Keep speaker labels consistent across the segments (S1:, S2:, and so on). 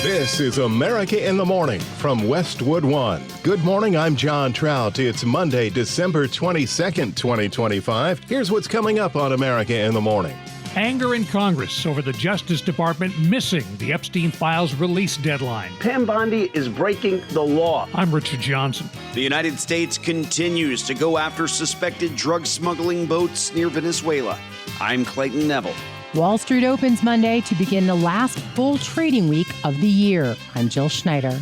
S1: This is America in the Morning from Westwood One. Good morning, I'm John Trout. It's Monday, December 22nd, 2025. Here's what's coming up on America in the Morning.
S2: Anger in Congress over the Justice Department missing the Epstein files release deadline.
S3: Pam Bondi is breaking the law.
S2: I'm Rich Johnson.
S4: The United States continues to go after suspected drug smuggling boats near Venezuela. I'm Clayton Neville.
S5: Wall Street opens Monday to begin the last full trading week of the year. I'm Jill Schneider.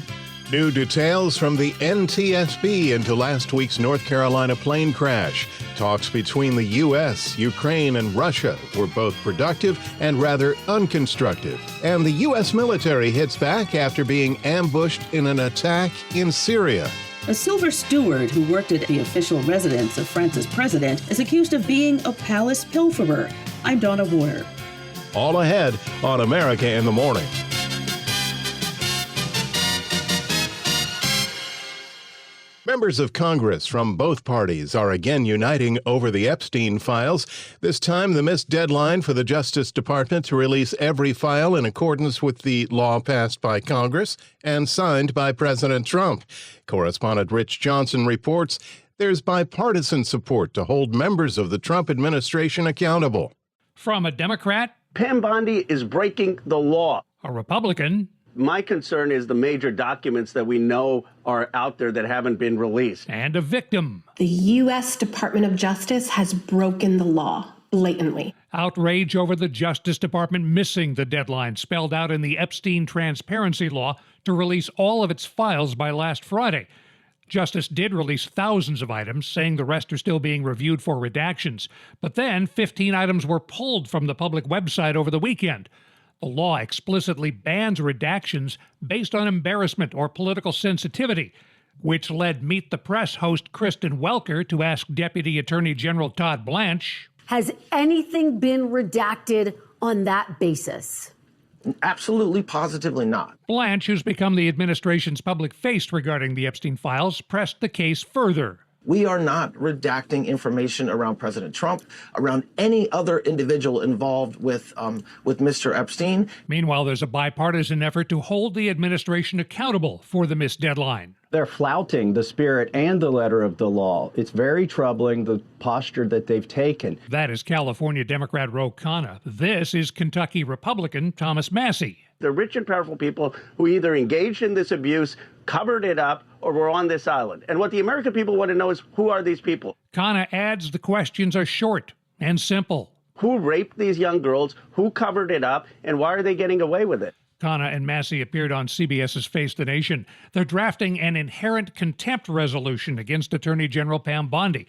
S1: New details from the NTSB into last week's North Carolina plane crash. Talks between the U.S., Ukraine, and Russia were both productive and rather unconstructive. And the U.S. military hits back after being ambushed in an attack in Syria.
S6: A silver steward who worked at the official residence of France's president is accused of being a palace pilferer. I'm Donna Warner.
S1: All ahead on America in the Morning. Members of Congress from both parties are again uniting over the Epstein files. This time, the missed deadline for the Justice Department to release every file in accordance with the law passed by Congress and signed by President Trump. Correspondent Rich Johnson reports there's bipartisan support to hold members of the Trump administration accountable.
S2: From a Democrat,
S3: Pam Bondi is breaking the law.
S2: a Republican,
S3: My concern is the major documents that we know are out there that haven't been released.
S2: and a victim.
S7: The U.S. Department of Justice has broken the law blatantly.
S2: Outrage over the Justice Department missing the deadline spelled out in the Epstein transparency law to release all of its files by last Friday. Justice did release thousands of items, saying the rest are still being reviewed for redactions. But then 15 items were pulled from the public website over the weekend. The law explicitly bans redactions based on embarrassment or political sensitivity, which led Meet the Press host Kristen Welker to ask Deputy Attorney General Todd Blanche,
S8: has anything been redacted on that basis?
S9: Absolutely, positively not.
S2: Blanche, who's become the administration's public face regarding the Epstein files, pressed the case further.
S9: We are not redacting information around President Trump, around any other individual involved with Mr. Epstein.
S2: Meanwhile, there's a bipartisan effort to hold the administration accountable for the missed deadline.
S10: They're flouting the spirit and the letter of the law. It's very troubling, the posture that they've taken.
S2: That is California Democrat Ro Khanna. This is Kentucky Republican Thomas Massie.
S3: The rich and powerful people who either engaged in this abuse, covered it up, or were on this island. And what the American people want to know is, who are these people?
S2: Khanna adds the questions are short and simple.
S3: Who raped these young girls? Who covered it up? And why are they getting away with it?
S2: Khanna and Massie appeared on CBS's Face the Nation. They're drafting an inherent contempt resolution against Attorney General Pam Bondi.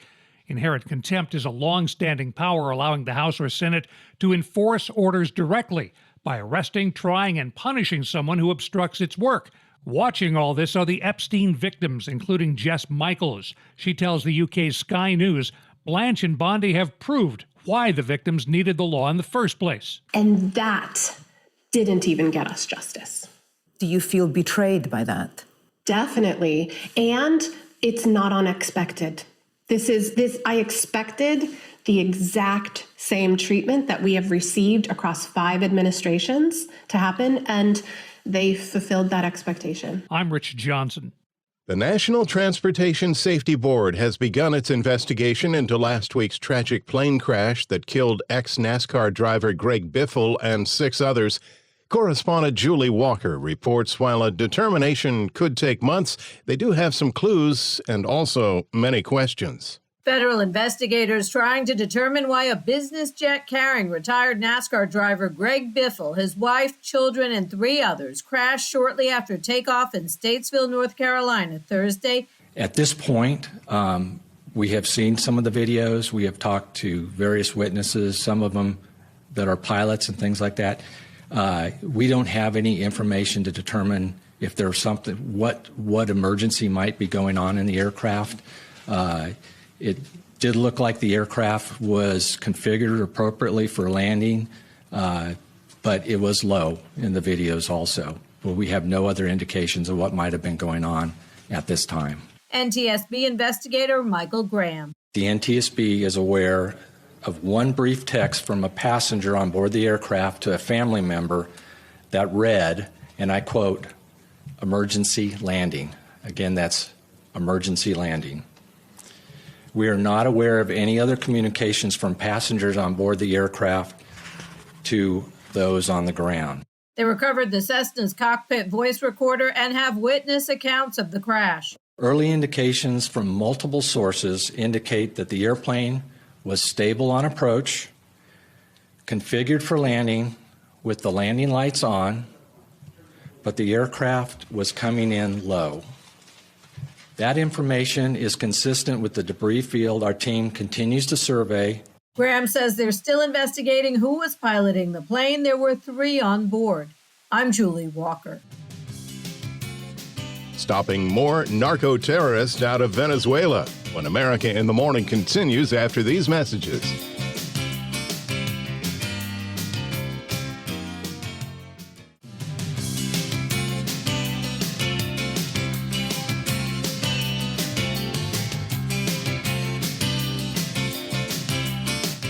S2: Inherent contempt is a long-standing power allowing the House or Senate to enforce orders directly by arresting, trying, and punishing someone who obstructs its work. Watching all this are the Epstein victims, including Jess Michaels. She tells the UK's Sky News Blanche and Bondi have proved why the victims needed the law in the first place.
S7: And that didn't even get us justice.
S8: Do you feel betrayed by that?
S7: Definitely. And it's not unexpected. I expected the exact same treatment that we have received across 5 administrations to happen, and they fulfilled that expectation.
S2: I'm Rich Johnson.
S1: The National Transportation Safety Board has begun its investigation into last week's tragic plane crash that killed ex-NASCAR driver Greg Biffle and 6 others. Correspondent Julie Walker reports while a determination could take months, they do have some clues and also many questions.
S11: Federal investigators trying to determine why a business jet carrying retired NASCAR driver Greg Biffle, his wife, children, and 3 others crashed shortly after takeoff in Statesville, North Carolina, Thursday.
S12: At this point, we have seen some of the videos. We have talked to various witnesses, some of them that are pilots and things like that. We don't have any information to determine if there's something, what emergency might be going on in the aircraft. It did look like the aircraft was configured appropriately for landing, but it was low in the videos also. But we have no other indications of what might have been going on at this time.
S11: NTSB investigator Michael Graham.
S12: The NTSB is aware of one brief text from a passenger on board the aircraft to a family member that read, and I quote, emergency landing. Again, that's emergency landing. We are not aware of any other communications from passengers on board the aircraft to those on the ground.
S11: They recovered the Cessna's cockpit voice recorder and have witness accounts of the crash.
S12: Early indications from multiple sources indicate that the airplane was stable on approach, configured for landing with the landing lights on, but the aircraft was coming in low. That information is consistent with the debris field our team continues to survey.
S11: Graham says they're still investigating who was piloting the plane. There were 3 on board. I'm Julie Walker.
S1: Stopping more narco-terrorists out of Venezuela when America in the Morning continues after these messages.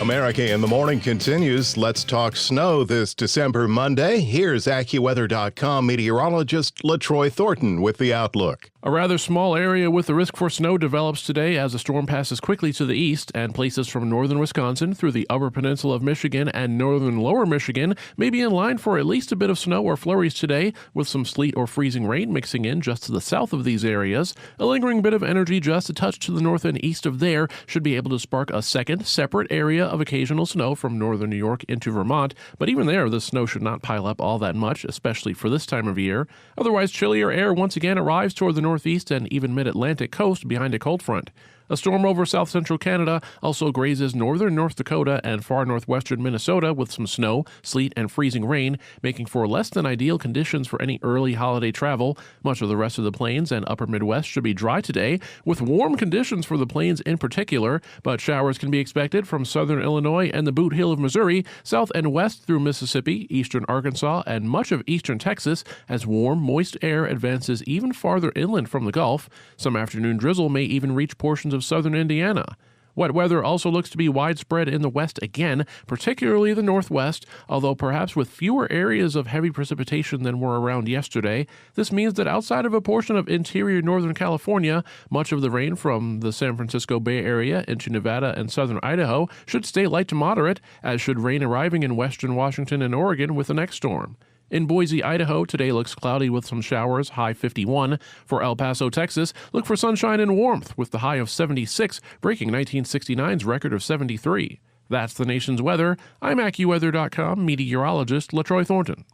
S1: America in the Morning continues. Let's talk snow this December Monday. Here's AccuWeather.com meteorologist LaTroy Thornton with the outlook.
S13: A rather small area with the risk for snow develops today as the storm passes quickly to the east, and places from northern Wisconsin through the upper peninsula of Michigan and northern lower Michigan may be in line for at least a bit of snow or flurries today, with some sleet or freezing rain mixing in just to the south of these areas. A lingering bit of energy just a touch to the north and east of there should be able to spark a second separate area of occasional snow from northern New York into Vermont, but even there the snow should not pile up all that much, especially for this time of year. Otherwise, chillier air once again arrives toward the northeast and even mid-Atlantic coast behind a cold front. A storm over south-central Canada also grazes northern North Dakota and far northwestern Minnesota with some snow, sleet, and freezing rain, making for less than ideal conditions for any early holiday travel. Much of the rest of the plains and upper Midwest should be dry today, with warm conditions for the plains in particular, but showers can be expected from southern Illinois and the Boot Heel of Missouri, south and west through Mississippi, eastern Arkansas, and much of eastern Texas as warm, moist air advances even farther inland from the Gulf. Some afternoon drizzle may even reach portions of southern Indiana. Wet weather also looks to be widespread in the west again, particularly the northwest, although perhaps with fewer areas of heavy precipitation than were around yesterday. This means that outside of a portion of interior Northern California, much of the rain from the San Francisco Bay Area into Nevada and southern Idaho should stay light to moderate, as should rain arriving in western Washington and Oregon with the next storm. In Boise, Idaho, today looks cloudy with some showers, high 51. For El Paso, Texas, look for sunshine and warmth with the high of 76, breaking 1969's record of 73. That's the nation's weather. I'm AccuWeather.com meteorologist LaTroy Thornton.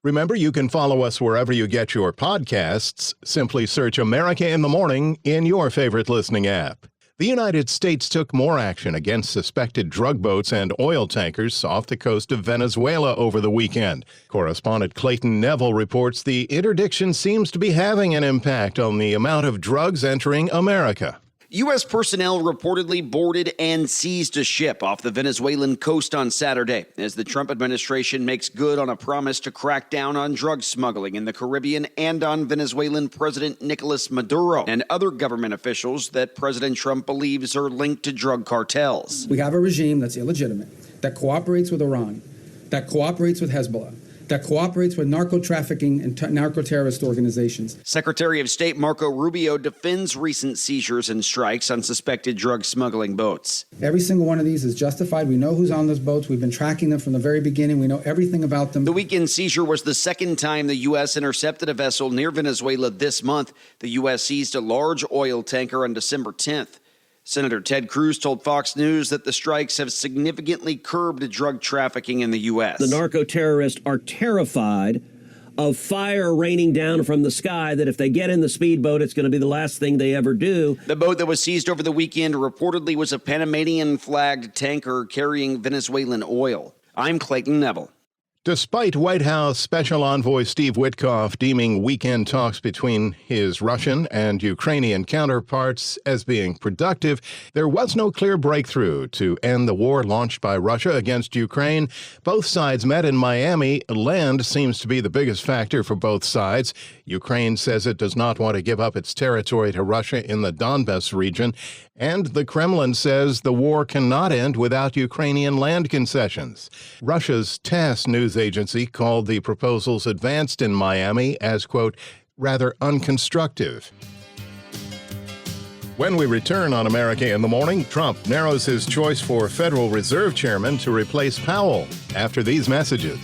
S1: Remember, you can follow us wherever you get your podcasts. Simply search America in the Morning in your favorite listening app. The United States took more action against suspected drug boats and oil tankers off the coast of Venezuela over the weekend. Correspondent Clayton Neville reports the interdiction seems to be having an impact on the amount of drugs entering America.
S4: U.S. personnel reportedly boarded and seized a ship off the Venezuelan coast on Saturday as the Trump administration makes good on a promise to crack down on drug smuggling in the Caribbean and on Venezuelan President Nicolas Maduro and other government officials that President Trump believes are linked to drug cartels.
S14: We have a regime that's illegitimate, that cooperates with Iran, that cooperates with Hezbollah, that cooperates with narco-trafficking and narco-terrorist organizations.
S4: Secretary of State Marco Rubio defends recent seizures and strikes on suspected drug smuggling boats.
S14: Every single one of these is justified. We know who's on those boats. We've been tracking them from the very beginning. We know everything about them.
S4: The weekend seizure was the second time the U.S. intercepted a vessel near Venezuela this month. The U.S. seized a large oil tanker on December 10th. Senator Ted Cruz told Fox News that the strikes have significantly curbed drug trafficking in the U.S.
S15: The narco-terrorists are terrified of fire raining down from the sky, that if they get in the speedboat, it's going to be the last thing they ever do.
S4: The boat that was seized over the weekend reportedly was a Panamanian-flagged tanker carrying Venezuelan oil. I'm Clayton Neville.
S1: Despite White House Special Envoy Steve Witkoff deeming weekend talks between his Russian and Ukrainian counterparts as being productive, there was no clear breakthrough to end the war launched by Russia against Ukraine. Both sides met in Miami. Land seems to be the biggest factor for both sides. Ukraine says it does not want to give up its territory to Russia in the Donbas region. And the Kremlin says the war cannot end without Ukrainian land concessions. Russia's TASS news news agency called the proposals advanced in Miami as, quote, rather unconstructive. When we return on America in the Morning, Trump narrows his choice for Federal Reserve Chairman to replace Powell after these messages.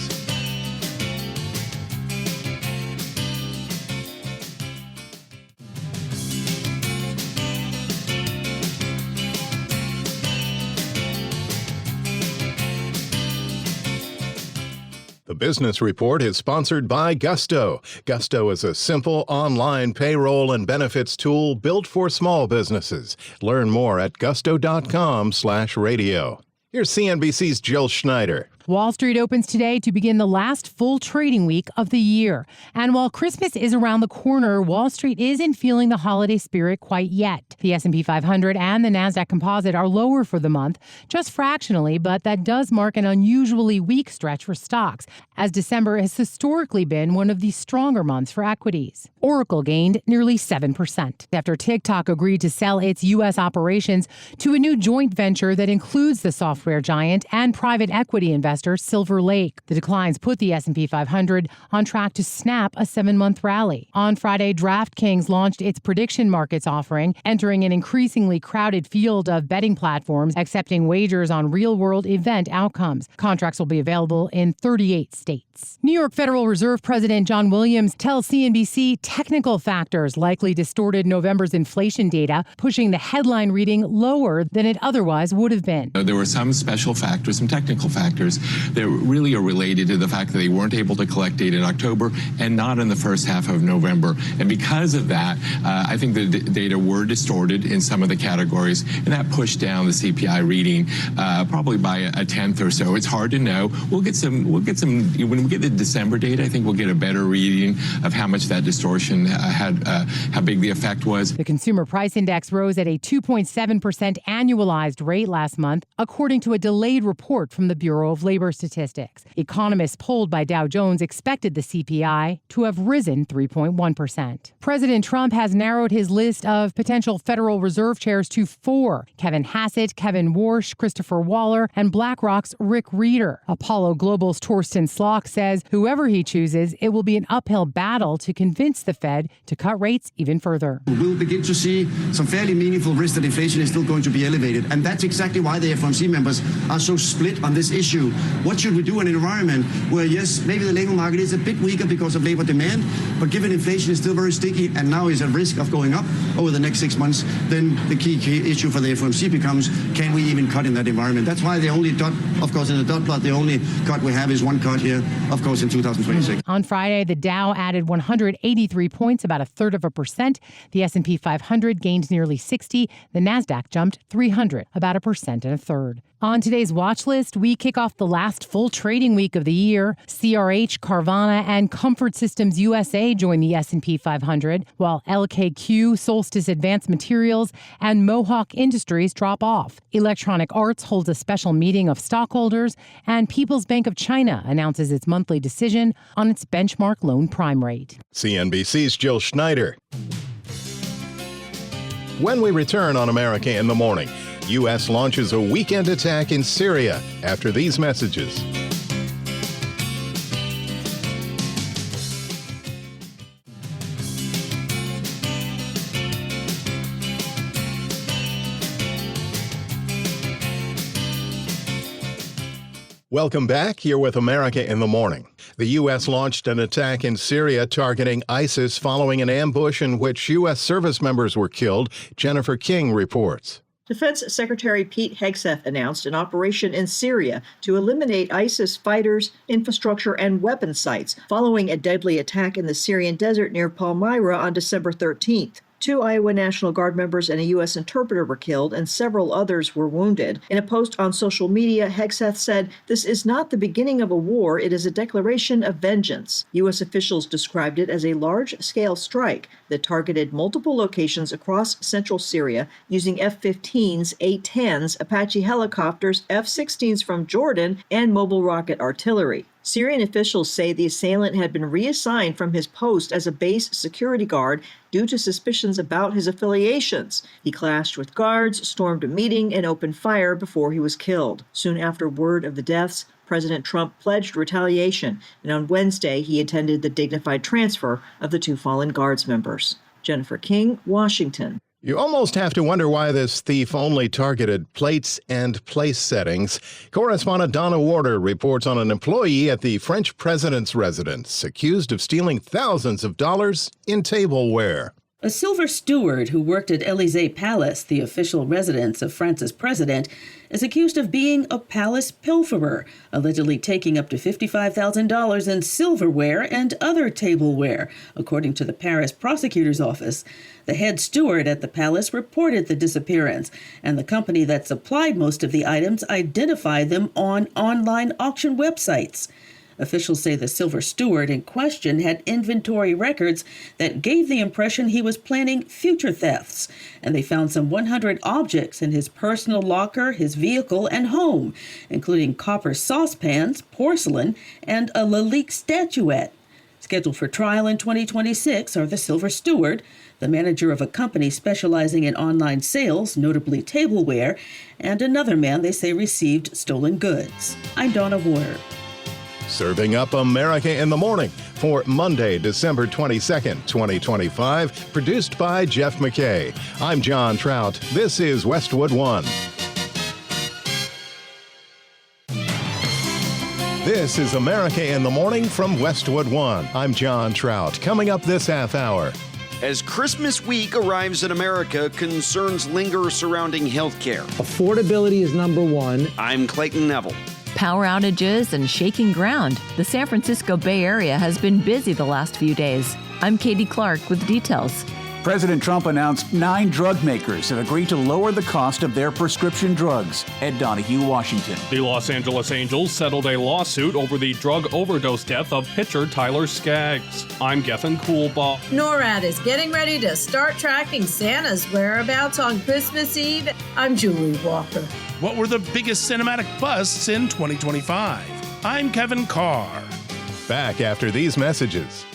S1: The Business Report is sponsored by Gusto. Gusto is a simple online payroll and benefits tool built for small businesses. Learn more at gusto.com/radio. Here's CNBC's Jill Schneider.
S5: Wall Street opens today to begin the last full trading week of the year. And while Christmas is around the corner, Wall Street isn't feeling the holiday spirit quite yet. The S&P 500 and the NASDAQ Composite are lower for the month, just fractionally, but that does mark an unusually weak stretch for stocks, as December has historically been one of the stronger months for equities. Oracle gained nearly 7% after TikTok agreed to sell its U.S. operations to a new joint venture that includes the software giant and private equity investor Silver Lake. The declines put the S&P 500 on track to snap a 7-month rally. On Friday, DraftKings launched its prediction markets offering, entering an increasingly crowded field of betting platforms accepting wagers on real-world event outcomes. Contracts will be available in 38 states. New York Federal Reserve President John Williams tells CNBC technical factors likely distorted November's inflation data, pushing the headline reading lower than it otherwise would have been.
S16: There were some special factors, some technical factors that really are related to the fact that they weren't able to collect data in October and not in the first half of November. And because of that, I think the data were distorted in some of the categories, and that pushed down the CPI reading probably by a tenth or so. It's hard to know. We'll get some, when we get the December data, I think we'll get a better reading of how much that distortion had, how big the effect was.
S5: The Consumer Price Index rose at a 2.7% annualized rate last month, according to a delayed report from the Bureau of Labor Statistics. Economists polled by Dow Jones expected the CPI to have risen 3.1%. President Trump has narrowed his list of potential Federal Reserve chairs to 4: Kevin Hassett, Kevin Warsh, Christopher Waller, and BlackRock's Rick Rieder. Apollo Global's Torsten Slok says whoever he chooses, it will be an uphill battle to convince the Fed to cut rates even further.
S17: We'll begin to see some fairly meaningful risk that inflation is still going to be elevated. And that's exactly why the FOMC members are so split on this issue. What should we do in an environment where, yes, maybe the labor market is a bit weaker because of labor demand, but given inflation is still very sticky and now is at risk of going up over the next 6 months, then the key issue for the FOMC becomes, can we even cut in that environment? That's why the only dot, of course, in the dot plot, the only cut we have is one cut here, of course, in 2026.
S5: On Friday, the Dow added 183 points, about 1/3%. The S&P 500 gained nearly 60. The NASDAQ jumped 300, about 1.33%. On today's watch list, we kick off the last full trading week of the year. CRH, Carvana, and Comfort Systems USA join the S&P 500, while LKQ, Solstice Advanced Materials, and Mohawk Industries drop off. Electronic Arts holds a special meeting of stockholders, and People's Bank of China announces its monthly decision on its benchmark loan prime rate.
S1: CNBC's Jill Schneider. When we return on America in the Morning, U.S. launches a weekend attack in Syria after these messages. Welcome back. You're with America in the Morning. The U.S. launched an attack in Syria targeting ISIS following an ambush in which U.S. service members were killed. Jennifer King reports.
S18: Defense Secretary Pete Hegseth announced an operation in Syria to eliminate ISIS fighters, infrastructure, and weapon sites following a deadly attack in the Syrian desert near Palmyra on December 13th. 2 Iowa National Guard members and a U.S. interpreter were killed, and several others were wounded. In a post on social media, Hegseth said, "This is not the beginning of a war, it is a declaration of vengeance." U.S. officials described it as a large-scale strike that targeted multiple locations across central Syria using F-15s, A-10s, Apache helicopters, F-16s from Jordan, and mobile rocket artillery. Syrian officials say the assailant had been reassigned from his post as a base security guard due to suspicions about his affiliations. He clashed with guards, stormed a meeting, and opened fire before he was killed. Soon after word of the deaths, President Trump pledged retaliation, and on Wednesday he attended the dignified transfer of the 2 fallen Guards members. Jennifer King, Washington.
S1: You almost have to wonder why this thief only targeted plates and place settings. Correspondent Donna Warder reports on an employee at the French president's residence accused of stealing thousands of dollars in tableware.
S6: A silver steward who worked at Élysée Palace, the official residence of France's president, is accused of being a palace pilferer, allegedly taking up to $55,000 in silverware and other tableware, according to the Paris prosecutor's office. The head steward at the palace reported the disappearance, and the company that supplied most of the items identified them on online auction websites. Officials say the silver steward in question had inventory records that gave the impression he was planning future thefts, and they found some 100 objects in his personal locker, his vehicle, and home, including copper saucepans, porcelain, and a Lalique statuette. Scheduled for trial in 2026 are the silver steward, the manager of a company specializing in online sales, notably tableware, and another man they say received stolen goods. I'm Donna Warder.
S1: Serving up America in the Morning for Monday, December 22nd, 2025. Produced by Jeff McKay. I'm John Trout. This is Westwood One. This is America in the Morning from Westwood One. I'm John Trout. Coming up this half hour.
S4: As Christmas week arrives in America, concerns linger surrounding health care.
S19: Affordability is number one.
S4: I'm Clayton Neville.
S20: Power outages and shaking ground. The San Francisco Bay Area has been busy the last few days. I'm Katie Clark with details.
S21: President Trump announced 9 drug makers have agreed to lower the cost of their prescription drugs. Ed Donahue, Washington.
S22: The Los Angeles Angels settled a lawsuit over the drug overdose death of pitcher Tyler Skaggs. I'm Geffen Coolbaugh.
S11: NORAD is getting ready to start tracking Santa's whereabouts on Christmas Eve. I'm Julie Walker.
S23: What were the biggest cinematic busts in 2025? I'm Kevin Carr.
S1: Back after these messages.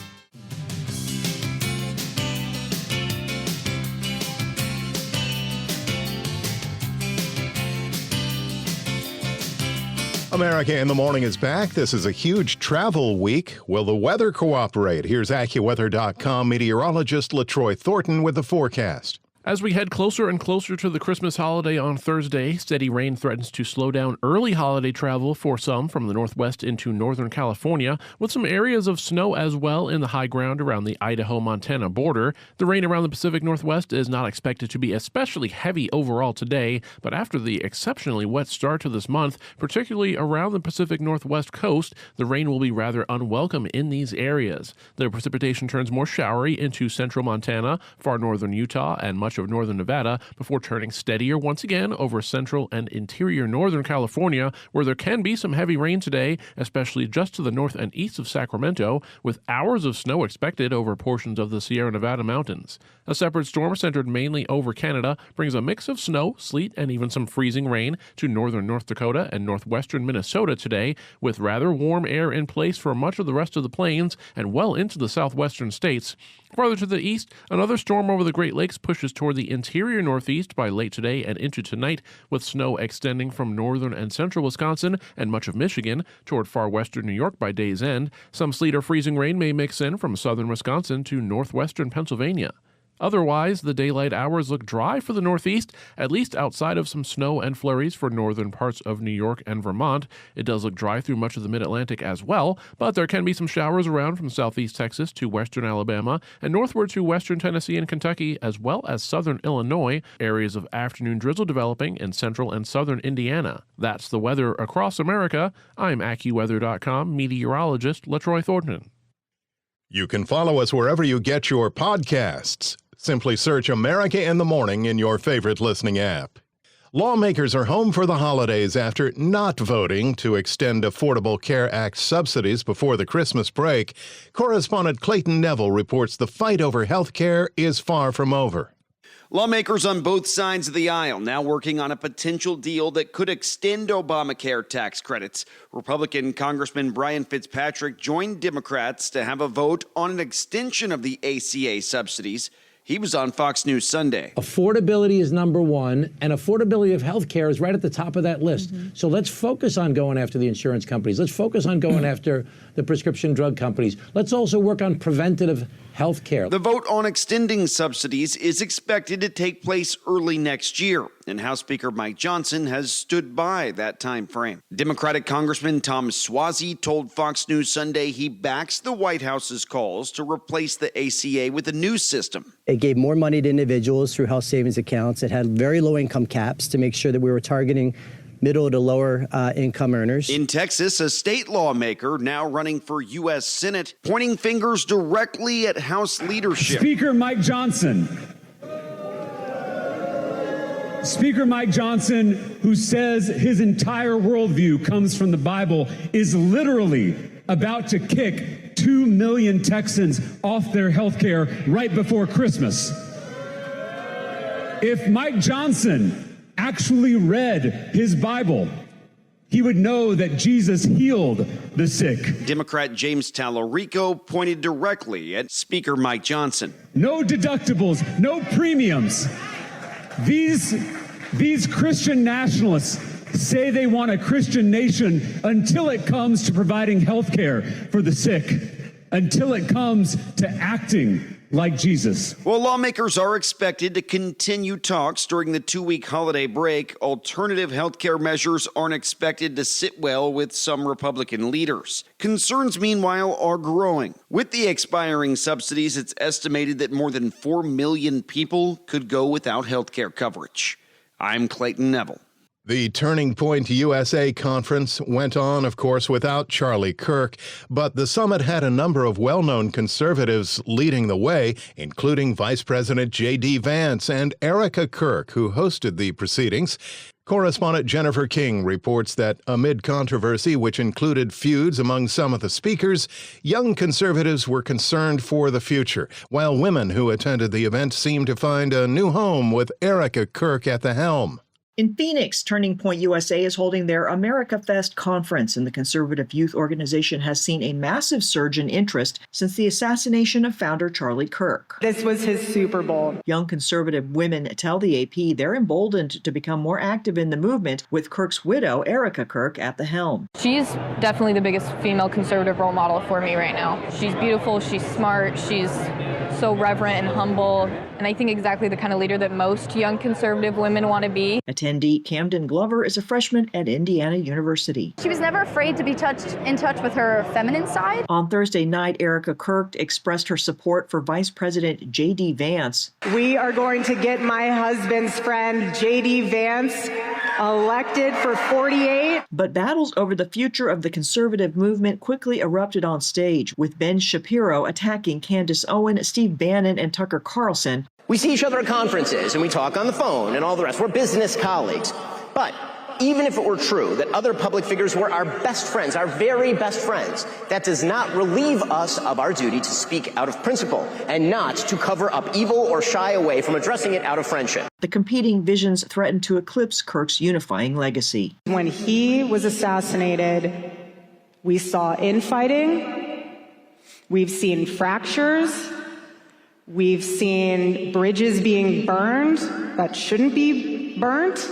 S1: America in the Morning is back. This is a huge travel week. Will the weather cooperate? Here's AccuWeather.com meteorologist LaTroy Thornton with the forecast.
S13: As we head closer and closer to the Christmas holiday on Thursday, steady rain threatens to slow down early holiday travel for some from the northwest into northern California, with some areas of snow as well in the high ground around the Idaho-Montana border. The rain around the Pacific Northwest is not expected to be especially heavy overall today, but after the exceptionally wet start to this month, particularly around the Pacific Northwest coast, the rain will be rather unwelcome in these areas. The precipitation turns more showery into central Montana, far northern Utah, and much of northern Nevada before turning steadier once again over central and interior northern California, where there can be some heavy rain today, especially just to the north and east of Sacramento, with hours of snow expected over portions of the Sierra Nevada mountains. A separate storm centered mainly over Canada brings a mix of snow, sleet, and even some freezing rain to northern North Dakota and northwestern Minnesota today, with rather warm air in place for much of the rest of the plains and well into the southwestern states. Farther to the east, another storm over the Great Lakes pushes toward the interior northeast by late today and into tonight, with snow extending from northern and central Wisconsin and much of Michigan toward far western New York by day's end. Some sleet or freezing rain may mix in from southern Wisconsin to northwestern Pennsylvania. Otherwise, the daylight hours look dry for the Northeast, at least outside of some snow and flurries for northern parts of New York and Vermont. It does look dry through much of the Mid-Atlantic as well, but there can be some showers around from southeast Texas to western Alabama and northward to western Tennessee and Kentucky, as well as southern Illinois, areas of afternoon drizzle developing in central and southern Indiana. That's the weather across America. I'm AccuWeather.com meteorologist LaTroy Thornton.
S1: You can follow us wherever you get your podcasts. Simply search America in the Morning in your favorite listening app. Lawmakers are home for the holidays after not voting to extend Affordable Care Act subsidies before the Christmas break. Correspondent Clayton Neville reports the fight over health care is far from over.
S4: Lawmakers on both sides of the aisle now working on a potential deal that could extend Obamacare tax credits. Republican Congressman Brian Fitzpatrick joined Democrats to have a vote on an extension of the ACA subsidies. He was on Fox News Sunday.
S19: Affordability is number one, and affordability of health care is right at the top of that list. So let's focus on going after the insurance companies. Let's focus on going after the prescription drug companies. Let's also work on preventative health care.
S4: The vote on extending subsidies is expected to take place early next year, and House Speaker Mike Johnson has stood by that time frame. Democratic Congressman Tom Suozzi told Fox News Sunday he backs the White House's calls to replace the ACA with a new system.
S3: It gave more money to individuals through health savings accounts. It had very low income caps to make sure that we were targeting middle to lower income earners.
S4: In Texas, a state lawmaker now running for U.S. Senate, pointing fingers directly at House leadership.
S9: Speaker Mike Johnson. Speaker Mike Johnson, who says his entire worldview comes from the Bible, is literally about to kick 2 million Texans off their health care right before Christmas. If Mike Johnson actually read his Bible, he would know that Jesus healed the sick.
S4: Democrat James Tallarico pointed directly at Speaker Mike Johnson.
S9: No deductibles, no premiums. These Christian nationalists say they want a Christian nation until it comes to providing health care for the sick, until it comes to acting like Jesus.
S4: Well, lawmakers are expected to continue talks during the 2-week holiday break. Alternative health care measures aren't expected to sit well with some Republican leaders. Concerns, meanwhile, are growing. With the expiring subsidies, it's estimated that more than 4 million people could go without health care coverage. I'm Clayton Neville.
S1: The Turning Point USA conference went on, of course, without Charlie Kirk, but the summit had a number of well-known conservatives leading the way, including Vice President J.D. Vance and Erica Kirk, who hosted the proceedings. Correspondent Jennifer King reports that amid controversy, which included feuds among some of the speakers, young conservatives were concerned for the future, while women who attended the event seemed to find a new home with Erica Kirk at the helm.
S18: In Phoenix, Turning Point USA is holding their America Fest conference, and the conservative youth organization has seen a massive surge in interest since the assassination of founder Charlie Kirk.
S10: This was his Super Bowl.
S18: Young conservative women tell the AP they're emboldened to become more active in the movement, with Kirk's widow, Erica Kirk, at the helm.
S24: She's definitely the biggest female conservative role model for me right now. She's beautiful, she's smart, she's so reverent and humble, and I think exactly the kind of leader that most young conservative women want to be.
S18: Attendee Camden Glover is a freshman at Indiana University.
S25: She was never afraid to be in touch with her feminine side.
S18: On Thursday night, Erica Kirk expressed her support for Vice President J.D. Vance.
S10: We are going to get my husband's friend, J.D. Vance, elected for 48.
S18: But battles over the future of the conservative movement quickly erupted on stage, with Ben Shapiro attacking Candace Owen, Steve Bannon, and Tucker Carlson.
S26: We see each other at conferences and we talk on the phone and all the rest. We're business colleagues. But even if it were true that other public figures were our best friends, our very best friends, that does not relieve us of our duty to speak out of principle and not to cover up evil or shy away from addressing it out of friendship.
S18: The competing visions threatened to eclipse Kirk's unifying legacy.
S10: When he was assassinated, we saw infighting, we've seen fractures, we've seen bridges being burned that shouldn't be burnt.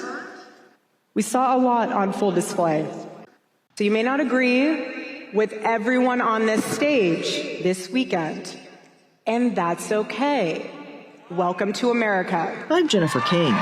S10: We saw a lot on full display. So you may not agree with everyone on this stage this weekend, and that's okay. Welcome to America.
S18: I'm Jennifer King.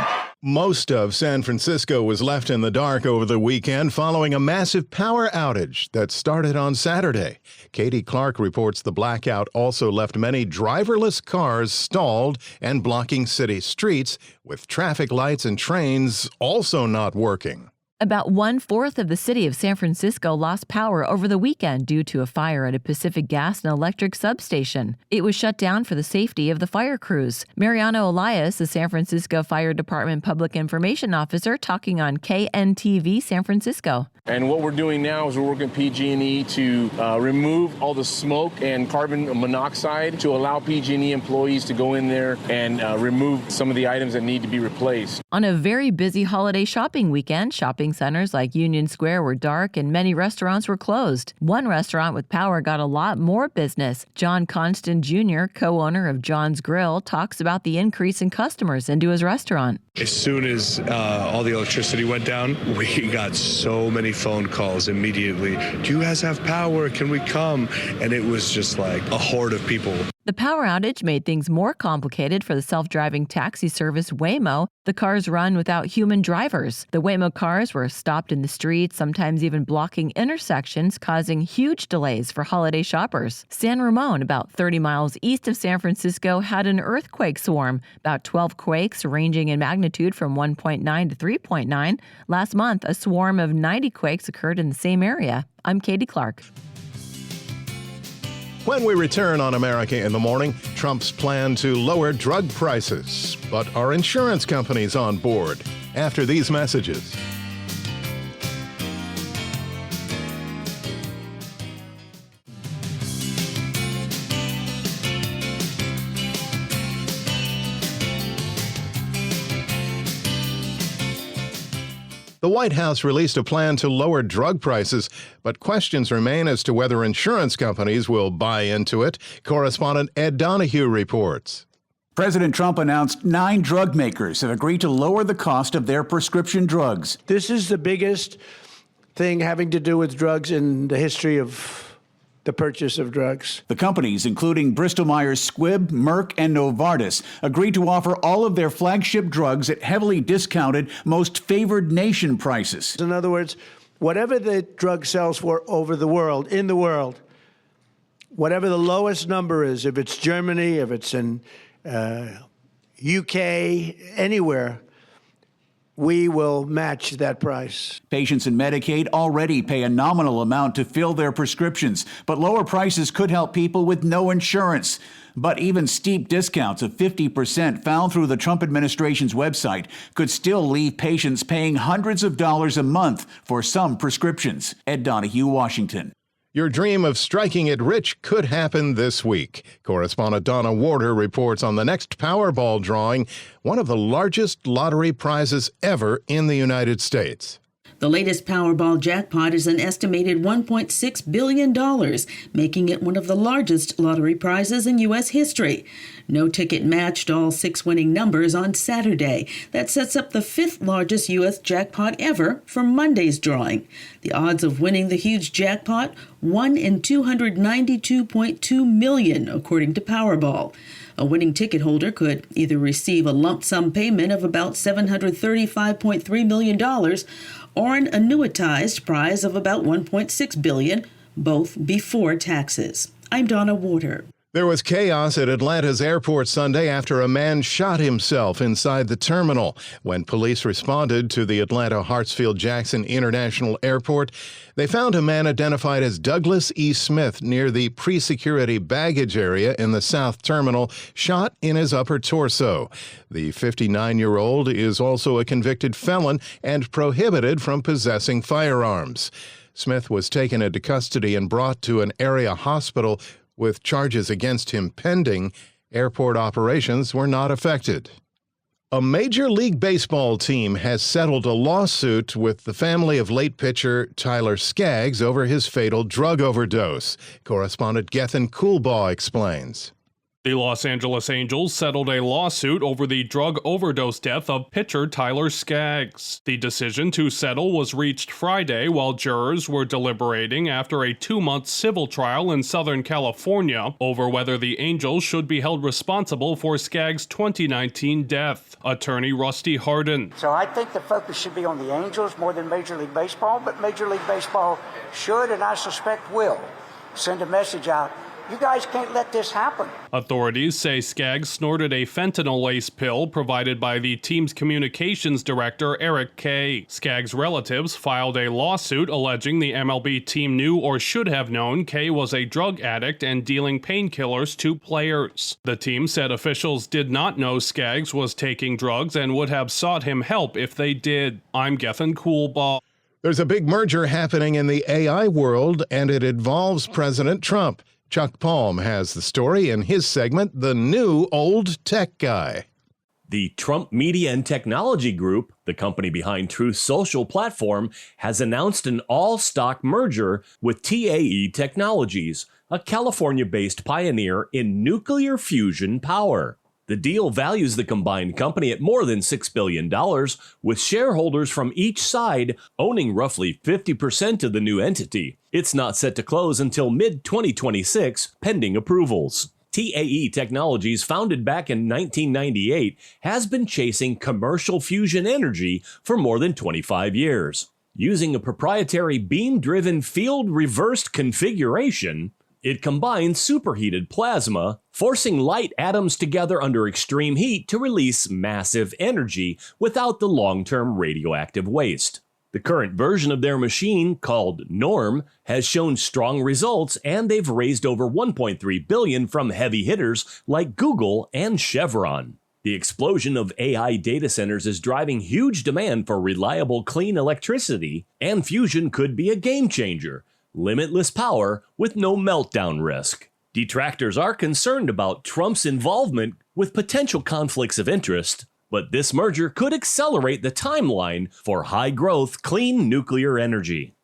S1: Most of San Francisco was left in the dark over the weekend following a massive power outage that started on Saturday. Katie Clark reports the blackout also left many driverless cars stalled and blocking city streets, with traffic lights and trains also not working.
S20: About 1/4 of the city of San Francisco lost power over the weekend due to a fire at a Pacific Gas and Electric substation. It was shut down for the safety of the fire crews. Mariano Elias, the San Francisco Fire Department Public Information Officer, talking on KNTV San Francisco.
S2: And what we're doing now is we're working with PG&E to remove all the smoke and carbon monoxide to allow PG&E employees to go in there and remove some of the items that need to be replaced.
S20: On a very busy holiday shopping weekend, shopping centers like Union Square were dark and many restaurants were closed. One restaurant with power got a lot more business. John Constant Jr., co-owner of John's Grill, talks about the increase in customers into his restaurant.
S7: As soon as all the electricity went down, we got so many phone calls immediately. Do you guys have power? Can we come? And it was just like a horde of people.
S20: The power outage made things more complicated for the self-driving taxi service Waymo. The cars run without human drivers. The Waymo cars were stopped in the streets, sometimes even blocking intersections, causing huge delays for holiday shoppers. San Ramon, about 30 miles east of San Francisco, had an earthquake swarm, about 12 quakes ranging in magnitude from 1.9 to 3.9. Last month, a swarm of 90 quakes occurred in the same area. I'm Katie Clark.
S1: When we return on America in the Morning, Trump's plan to lower drug prices. But are insurance companies on board? After these messages. The White House released a plan to lower drug prices, but questions remain as to whether insurance companies will buy into it. Correspondent Ed Donahue reports.
S21: President Trump announced 9 drug makers have agreed to lower the cost of their prescription drugs.
S8: This is the biggest thing having to do with drugs in the history of the purchase of drugs.
S21: The companies, including Bristol-Myers Squibb, Merck, and Novartis, agreed to offer all of their flagship drugs at heavily discounted, most favored nation prices.
S8: In other words, whatever the drug sells for in the world, whatever the lowest number is, if it's Germany, if it's in UK, anywhere, we will match that price.
S21: Patients in Medicaid already pay a nominal amount to fill their prescriptions, but lower prices could help people with no insurance. But even steep discounts of 50% found through the Trump administration's website could still leave patients paying hundreds of dollars a month for some prescriptions. Ed Donahue, Washington.
S1: Your dream of striking it rich could happen this week. Correspondent Donna Warder reports on the next Powerball drawing, one of the largest lottery prizes ever in the United States.
S6: The latest Powerball jackpot is an estimated $1.6 billion, making it one of the largest lottery prizes in U.S. history. No ticket matched all 6 winning numbers on Saturday. That sets up the 5th largest U.S. jackpot ever for Monday's drawing. The odds of winning the huge jackpot, 1 in 292.2 million, according to Powerball. A winning ticket holder could either receive a lump sum payment of about $735.3 million or an annuitized prize of about $1.6 billion, both before taxes. I'm Donna Warder.
S1: There was chaos at Atlanta's airport Sunday after a man shot himself inside the terminal. When police responded to the Atlanta Hartsfield-Jackson International Airport, they found a man identified as Douglas E. Smith near the pre-security baggage area in the South Terminal, shot in his upper torso. The 59-year-old is also a convicted felon and prohibited from possessing firearms. Smith was taken into custody and brought to an area hospital with charges against him pending. Airport operations were not affected. A Major League Baseball team has settled a lawsuit with the family of late pitcher Tyler Skaggs over his fatal drug overdose. Correspondent Gethin Coolbaugh explains.
S22: The Los Angeles Angels settled a lawsuit over the drug overdose death of pitcher Tyler Skaggs. The decision to settle was reached Friday while jurors were deliberating after a 2-month civil trial in Southern California over whether the Angels should be held responsible for Skaggs' 2019 death. Attorney Rusty Hardin.
S12: So I think the focus should be on the Angels more than Major League Baseball, but Major League Baseball should, and I suspect will, send a message out. You guys can't let this happen.
S22: Authorities say Skaggs snorted a fentanyl-laced pill provided by the team's communications director, Eric Kay. Skaggs' relatives filed a lawsuit alleging the MLB team knew or should have known Kay was a drug addict and dealing painkillers to players. The team said officials did not know Skaggs was taking drugs and would have sought him help if they did. I'm Gethin Coolbaugh.
S1: There's a big merger happening in the AI world, and it involves President Trump. Chuck Palm has the story in his segment, The New Old Tech Guy.
S5: The Trump Media and Technology Group, the company behind Truth Social platform, has announced an all-stock merger with TAE Technologies, a California-based pioneer in nuclear fusion power. The deal values the combined company at more than $6 billion, with shareholders from each side owning roughly 50% of the new entity. It's not set to close until mid-2026, pending approvals. TAE Technologies, founded back in 1998, has been chasing commercial fusion energy for more than 25 years. Using a proprietary beam-driven field-reversed configuration, it combines superheated plasma, forcing light atoms together under extreme heat to release massive energy without the long-term radioactive waste. The current version of their machine, called Norm, has shown strong results, and they've raised over $1.3 billion from heavy hitters like Google and Chevron. The explosion of AI data centers is driving huge demand for reliable, clean electricity, and fusion could be a game changer. Limitless power with no meltdown risk. Detractors are concerned about Trump's involvement with potential conflicts of interest, but this merger could accelerate the timeline for high-growth, clean nuclear energy.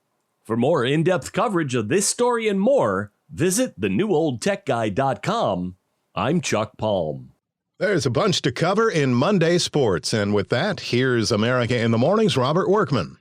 S5: For more in-depth coverage of this story and more, visit thenewoldtechguy.com. I'm Chuck Palm.
S1: There's a bunch to cover in Monday Sports, and with that, here's America in the Morning's Robert Workman.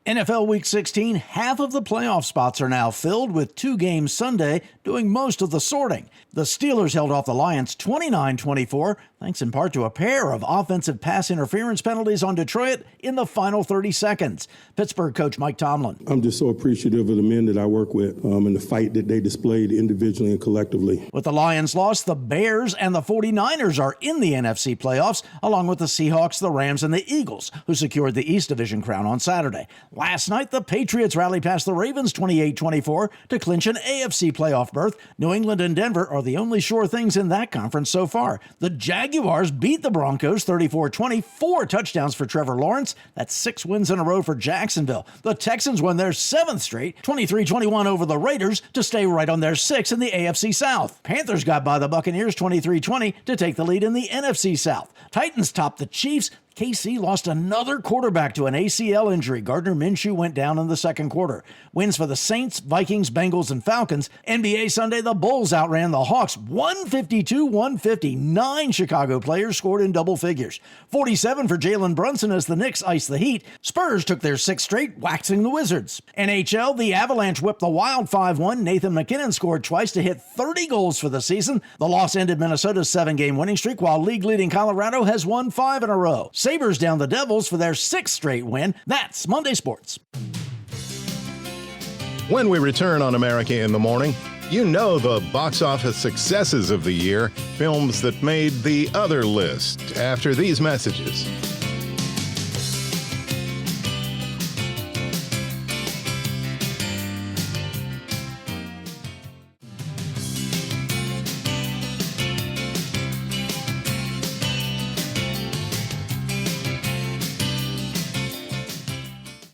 S11: NFL Week 16, half of the playoff spots are now filled, with 2 games Sunday doing most of the sorting. The Steelers held off the Lions 29-24, thanks in part to a pair of offensive pass interference penalties on Detroit in the final 30 seconds. Pittsburgh coach Mike Tomlin.
S14: I'm just so appreciative of the men that I work with and the fight that they displayed individually and collectively.
S11: With the Lions' loss, the Bears and the 49ers are in the NFC playoffs, along with the Seahawks, the Rams, and the Eagles, who secured the East Division crown on Saturday. Last night, the Patriots rallied past the Ravens 28-24 to clinch an AFC playoff berth. New England and Denver are the only sure things in that conference so far. The Jaguars beat the Broncos 34-20, 4 touchdowns for Trevor Lawrence. That's 6 wins in a row for Jacksonville. The Texans won their 7th straight, 23-21 over the Raiders to stay right on their 6th in the AFC South. Panthers got by the Buccaneers 23-20 to take the lead in the NFC South. Titans topped the Chiefs. KC lost another quarterback to an ACL injury. Gardner Minshew went down in the second quarter. Wins for the Saints, Vikings, Bengals, and Falcons. NBA Sunday, the Bulls outran the Hawks 152-150. 9 Chicago players scored in double figures. 47 for Jalen Brunson as the Knicks iced the Heat. Spurs took their 6th straight, waxing the Wizards. NHL, the Avalanche whipped the Wild 5-1. Nathan MacKinnon scored twice to hit 30 goals for the season. The loss ended Minnesota's 7-game winning streak, while league-leading Colorado has won 5 in a row. Sabres down the Devils for their 6th straight win. That's Monday Sports.
S1: When we return on America in the Morning, you know the box office successes of the year, films that made the other list, after these messages.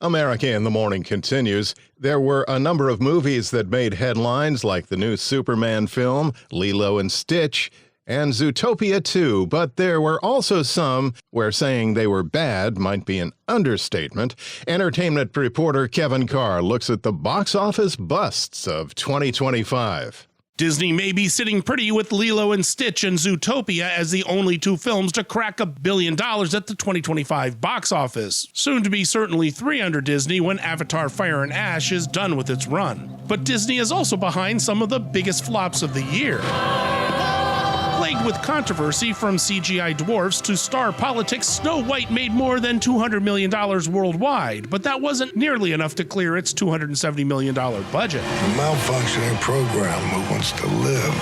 S1: America in the Morning continues. There were a number of movies that made headlines, like the new Superman film, Lilo and Stitch, and Zootopia 2, but there were also some where saying they were bad might be an understatement. Entertainment reporter Kevin Carr looks at the box office busts of 2025.
S23: Disney may be sitting pretty with Lilo and Stitch and Zootopia as the only 2 films to crack $1 billion at the 2025 box office. Soon to be certainly 3 under Disney when Avatar: Fire and Ash is done with its run. But Disney is also behind some of the biggest flops of the year. Plagued with controversy, from CGI dwarfs to star politics, Snow White made more than $200 million worldwide, but that wasn't nearly enough to clear its $270 million budget.
S15: A malfunctioning program who wants to live.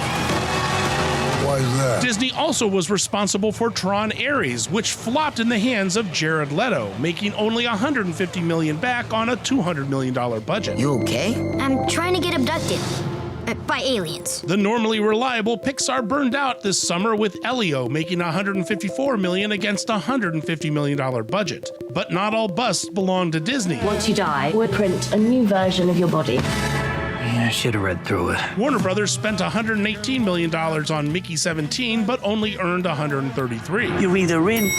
S15: Why is that?
S23: Disney also was responsible for Tron Ares, which flopped in the hands of Jared Leto, making only $150 million back on a $200 million budget.
S16: You okay?
S17: I'm trying to get abducted.
S3: by aliens.
S23: The normally reliable Pixar burned out this summer with Elio making $154 million against a $150 million budget. But not all busts belong to Disney.
S9: Once you die, we'll print a new version of your body.
S13: Yeah, I should have read through it.
S23: Warner Brothers spent $118 million on Mickey 17, but only earned $133.
S13: You're either in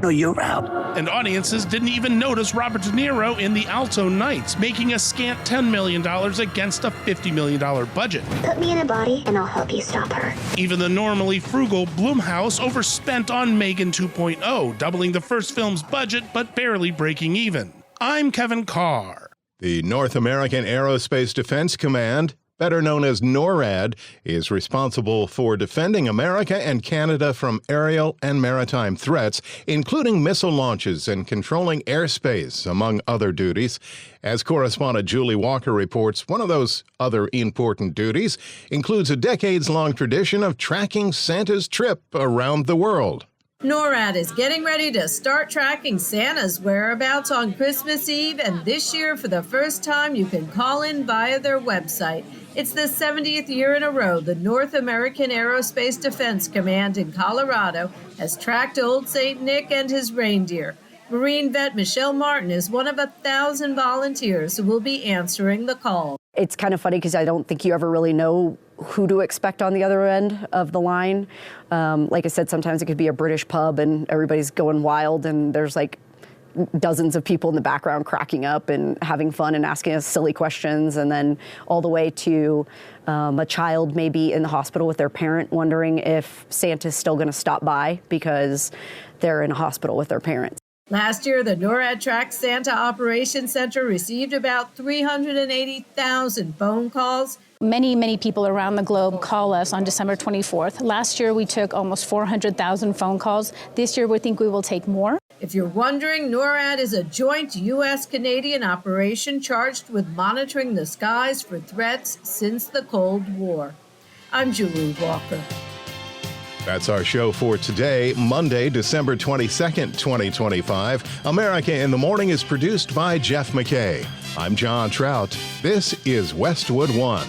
S13: or you're out.
S23: And audiences didn't even notice Robert De Niro in The Alto Knights, making a scant $10 million against a $50 million budget.
S3: Put me in a body and I'll help you stop her.
S23: Even the normally frugal Blumhouse overspent on Megan 2.0, doubling the first film's budget but barely breaking even. I'm Kevin Carr.
S1: The North American Aerospace Defense Command, better known as NORAD, is responsible for defending America and Canada from aerial and maritime threats, including missile launches and controlling airspace, among other duties. As Correspondent Julie Walker reports, one of those other important duties includes a decades-long tradition of tracking Santa's trip around the world.
S16: NORAD is getting ready to start tracking Santa's whereabouts on Christmas Eve, and this year, for the first time, you can call in via their website. It's the 70th year in a row the North American Aerospace Defense Command in Colorado has tracked Old St. Nick and his reindeer. Marine vet Michelle Martin is one of 1,000 volunteers who will be answering the call.
S17: It's kind of funny because I don't think you ever really know who to expect on the other end of the line. Like I said, sometimes it could be a British pub and everybody's going wild and there's like dozens of people in the background cracking up and having fun and asking us silly questions, and then all the way to a child maybe in the hospital with their parent wondering if Santa's still going to stop by because they're in a hospital with their parents.
S16: Last year, the NORAD Track Santa Operations Center received about 380,000 phone calls.
S19: Many people around the globe call us on December 24th. Last year, we took almost 400,000 phone calls. This year, we think we will take more.
S16: If you're wondering, NORAD is a joint U.S.-Canadian operation charged with monitoring the skies for threats since the Cold War. I'm Julie Walker.
S1: That's our show for today, Monday, December 22nd, 2025. America in the Morning is produced by Jeff McKay. I'm John Trout. This is Westwood One.